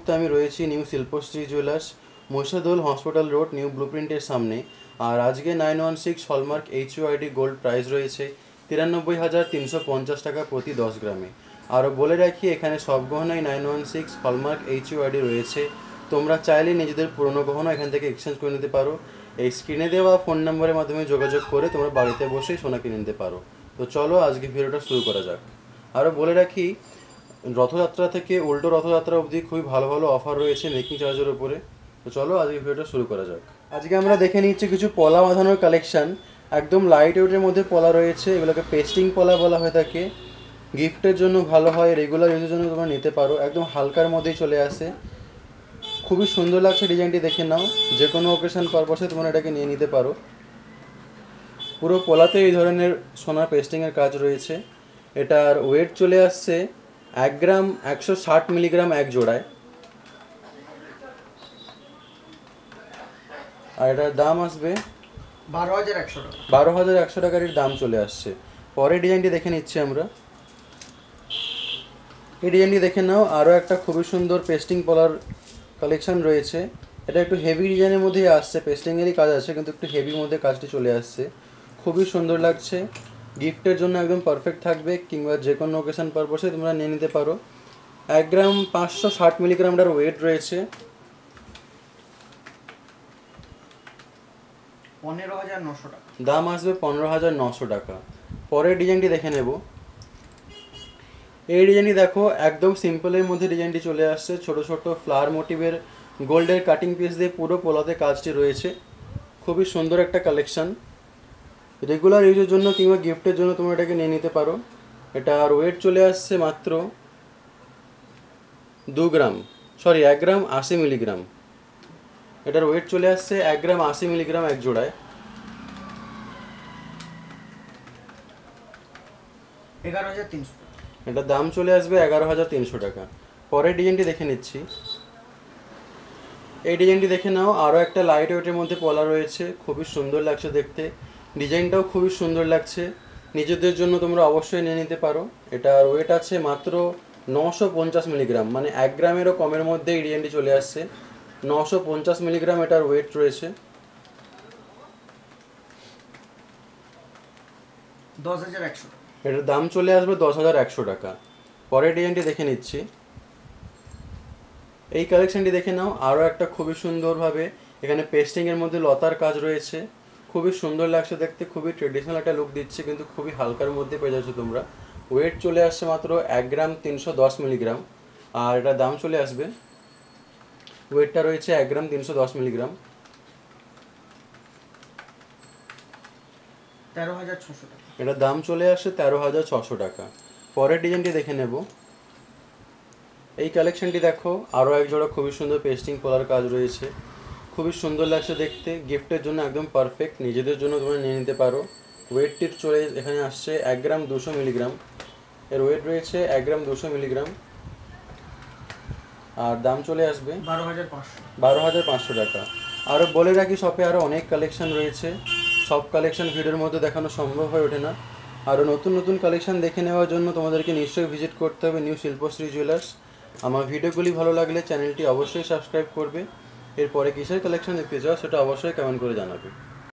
মুহূর্তে আমি রয়েছি new Shilpashree jewellers, Mahishadal hospital road, new ব্লুপ্রিন্টের সামনে। আর আজকে 916 হলমার্ক HUID গোল্ড প্রাইস রয়েছে 93,350 টাকা প্রতি 10 গ্রামে। আরও বলে রাখি, এখানে সব গহনাই 916 হলমার্ক HUID রয়েছে। তোমরা চাইলে নিজেদের পুরনো গহনা এখান থেকে এক্সচেঞ্জ করে নিতে পারো। এই স্ক্রিনে দেওয়া ফোন নম্বরের মাধ্যমে যোগাযোগ করে তোমরা বাড়িতে বসেই সোনা কিনে নিতে পারো। তো চলো আজকে ভিডিওটা শুরু করা যাক। আরও বলে রাখি, রথযাত্রা থেকে উল্টো রথযাত্রা অবধি খুবই ভালো ভালো অফার রয়েছে মেকিং চার্জের উপরে। তো চলো আজকে ভিডিওটা শুরু করা যাক। আজকে আমরা দেখে নিচ্ছি কিছু পলা বাঁধানোর কালেকশান। একদম লাইট ওয়েটের মধ্যে পলা রয়েছে, এগুলোকে পেস্টিং পলা বলা হয়ে থাকে। গিফটের জন্য ভালো হয়, রেগুলার ইউজের জন্য তোমরা নিতে পারো। একদম হালকার মধ্যেই চলে আসে, খুবই সুন্দর লাগছে। ডিজাইনটি দেখে নাও, যে কোনো অকেশন পারপাসে তোমরা এটাকে নিয়ে নিতে পারো। পুরো পলাতে এই ধরনের সোনার পেস্টিংয়ের কাজ রয়েছে। এটার ওয়েট চলে আসছে 1 গ্রাম 160 মিলিগ্রাম এক জোড়ায়। আর এটার দাম আসবে 12,100 টাকা। 12,100 টাকার দাম চলে আসছে। পরের ডিজাইনটি দেখে নিচ্ছি আমরা। এই ডিজাইনটি দেখে নাও, আরও একটা খুবই সুন্দর পেস্টিং পলার কালেকশন রয়েছে। এটা একটু হেভি ডিজাইনের মধ্যেই আসছে, পেস্টিংয়েরই কাজ আছে কিন্তু একটু হেভির মধ্যে কাজটি চলে আসছে। খুবই সুন্দর লাগছে, গিফটের জন্য একদম পারফেক্ট থাকবে, কিংবা যে কোনো ওকেশন পারপাসে তোমরা নিয়ে নিতে পারো। 1 গ্রাম 560 মিলিগ্রামটার ওয়েট রয়েছে। 15,900 টাকা। দাম আসবে 15,900 টাকা। পরের ডিজাইনটি দেখে নেব। এই ডিজাইনটি দেখো, একদম সিম্পলের মধ্যে ডিজাইনটি চলে আসছে। ছোট ছোট ফ্লাওয়ার মোটিভের গোল্ডের কাটিং পিস দিয়ে পুরো পোলাতে কাজটি রয়েছে। খুবই সুন্দর একটা কালেকশন, রেগুলার ইউজের জন্য কিংবা গিফটের জন্য তোমরা এটাকে নিয়ে নিতে পারো। এটার ওয়েট চলে আসছে মাত্র 1 গ্রাম 80 মিলিগ্রাম। এটার ওয়েট চলে আসছে 1 গ্রাম 80 মিলিগ্রাম এক জোড়ায়। 11,300 টাকা। এটার দাম চলে আসবে 11,300 টাকা। পরের ডিজাইনটি দেখে নিচ্ছি। এই ডিজাইনটি দেখে নাও, আরও একটা লাইট ওয়েটের মধ্যে পলা রয়েছে। খুবই সুন্দর লাগছে দেখতে, ডিজাইনটাও খুবই সুন্দর লাগছে। নিজেদের জন্য তোমরা অবশ্যই নিয়ে নিতে পারো। এটার ওয়েট আছে মাত্র 950 মিলিগ্রাম, মানে 1 গ্রামেরও কমের মধ্যে এই ডিজাইনটি চলে আসছে। 950 মিলিগ্রাম এটার ওয়েট রয়েছে। 10,100 টাকা। এটার দাম চলে আসবে 10,100 টাকা। পরের ডিজাইনটি দেখে নিচ্ছি। এই কালেকশনটি দেখে নাও, আরও একটা খুবই সুন্দরভাবে এখানে পেস্টিংয়ের মধ্যে লতার কাজ রয়েছে। খুবই সুন্দর লাগছে দেখতে, খুবই ট্রেডিশনাল একটা লুক দিচ্ছে, কিন্তু খুবই হালকার মধ্যে পেয়ে যাচ্ছ তোমরা। ওয়েট চলে আসছে মাত্র 1 গ্রাম 310 মিলিগ্রাম। আর এটার দাম চলে আসবে, ওয়েটটা রয়েছে 1 গ্রাম 310 মিলিগ্রাম। 13,600 টাকা। এটার দাম চলে আসছে 13,600 টাকা। পরের ডিজাইনটি দেখে নেব। এই কালেকশনটি দেখো, আরও এক জোড়া খুবই সুন্দর পেস্টিং পলার কাজ রয়েছে। খুবই সুন্দর লাগছে দেখতে, গিফটের জন্য একদম পারফেক্ট, নিজেদের জন্য তোমরা নিয়ে নিতে পারো। ওয়েটটির চলে এখানে আসছে 1 গ্রাম 200 মিলিগ্রাম। এর ওয়েট রয়েছে 1 গ্রাম 200 মিলিগ্রাম। আর দাম চলে আসবে 12,500 টাকা। আরও বলে রাখি, শপে আরও অনেক কালেকশন রয়েছে। সব কালেকশন ভিডিওর মধ্যে দেখানো সম্ভব হয়ে ওঠে না। আরও নতুন নতুন কালেকশন দেখে নেওয়ার জন্য তোমাদেরকে নিশ্চয়ই ভিজিট করতে হবে নিউ শিল্পশ্রী জুয়েলার্স। আমার ভিডিওগুলি ভালো লাগলে চ্যানেলটি অবশ্যই সাবস্ক্রাইব করবে। এরপরে কিসের কালেকশন দেখতে চাও সেটা অবশ্যই কমেন্ট করে জানাবে।